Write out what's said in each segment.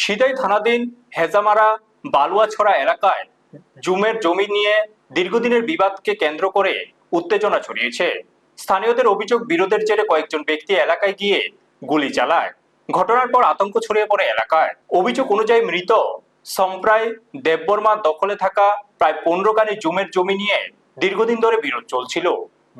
সিদাই থানাধীন হেজামারা বালুয়াছড়া এলাকায় জুমের জমি নিয়ে দীর্ঘদিনের বিবাদকে কেন্দ্র করে উত্তেজনা ছড়িয়েছে। স্থানীয়দের অভিযোগ, বিরোধের জেরে কয়েকজন ব্যক্তি এলাকায় গিয়ে গুলি চালায়। ঘটনার পর আতঙ্ক ছড়িয়ে পড়ে এলাকায়। অভিযোগ অনুযায়ী মৃত সম্প্রায় দেববর্মা দখলে থাকা প্রায় 15 কানি জুমের জমি নিয়ে দীর্ঘদিন ধরে বিরোধ চলছিল।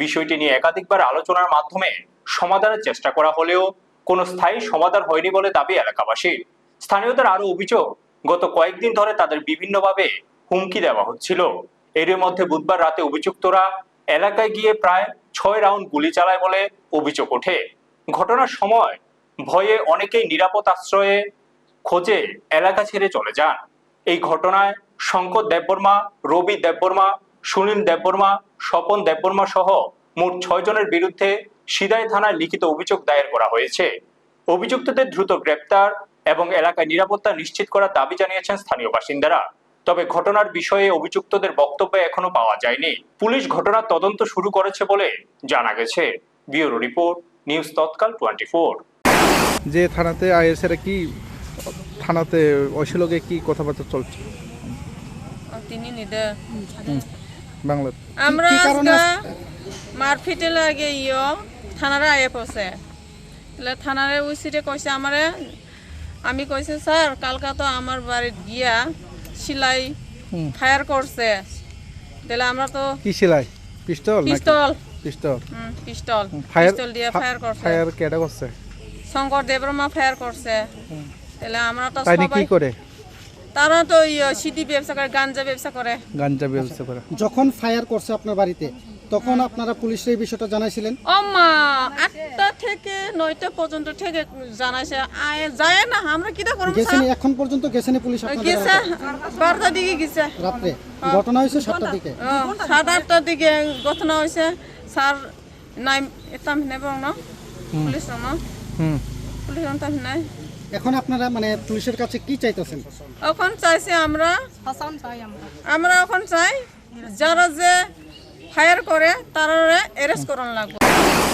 বিষয়টি নিয়ে একাধিকবার আলোচনার মাধ্যমে সমাধানের চেষ্টা করা হলেও কোনো স্থায়ী সমাধান হয়নি বলে দাবি এলাকাবাসীর। স্থানীয়দের আরো অভিযোগ, গত কয়েকদিন ধরে তাদের বিভিন্নভাবে হুমকি দেওয়া হচ্ছিল। এর মধ্যে বুধবার রাতে অভিযুক্তরা এলাকায় গিয়ে প্রায় 6 রাউন্ড গুলি চালায় বলে অভিযোগ ওঠে। ঘটনার সময় ভয়ে অনেকেই নিরাপদ আশ্রয়ে খোঁজে এলাকা ছেড়ে চলে যান। এই ঘটনায় শঙ্কর দেববর্মা, রবি দেববর্মা, সুনীল দেববর্মা, স্বপন দেববর্মা সহ মোট 6 জনের বিরুদ্ধে সিদাই থানায় লিখিত অভিযোগ দায়ের করা হয়েছে। অভিযুক্তদের দ্রুত গ্রেপ্তার এবং এলাকায় নিরাপত্তা নিশ্চিত করার দাবি জানিয়েছেন স্থানীয় বাসিন্দারা। তবে ঘটনার বিষয়ে অভিযুক্তদের বক্তব্য এখনো পাওয়া যায়নি। পুলিশ ঘটনার তদন্ত শুরু করেছে বলে জানা গেছে। ব্যুরো রিপোর্ট, নিউজ তৎকাল 24। যে থানাতে আইএসএর কি থানাতে ঐশীলকে কি কথাবার্তা চলছে তিনি নিদে বাংলা আমরা মারপিটে লাগে থানারে আয়ে পড়ছে থানারে উচিতে কইছে আমারে। আমি কইছে স্যার কালকা তো আমার বাড়িতে গিয়া সিলাই ফায়ার করছে। তাহলে আমরা তো কি সেলাই পিস্তল পিস্তল পিস্তল পিস্তল ফায়ার পিস্তল দিয়ে ফায়ার করছে। ফায়ার কেডা করছে? শঙ্কর দেববর্মা ফায়ার করছে। তাহলে আমরা তো তাই সবাই কি করে? তারা তো সিডি ব্যবসা করে, গাঞ্জা ব্যবসা করে। গাঞ্জা ব্যবসা করে। যখন ফায়ার করছে আপনার বাড়িতে তখন আপনারা পুলিশের এই বিষয়টা জানাইছিলেন? মা 8টা থেকে 9টা পর্যন্ত থেকে জানাইছে, যায় না আমরা কিটা করব গেছেন স্যার? এখন পর্যন্ত গেছেন পুলিশ আপনাদের গেছে 12টার দিকে গেছে রাতে? ঘটনা হয়েছে 7টার দিকে? 7:30টার দিকে ঘটনা হয়েছে স্যার। নাই এটা নেব না পুলিশ না পুলিশ না নাই। এখন আপনারা মানে পুলিশের কাছে কি চাইতেছেন? এখন চাইছি আমরা এখন চাই যারা যে ফায়ার করে তারা অ্যারেস্ট করানো লাগবে।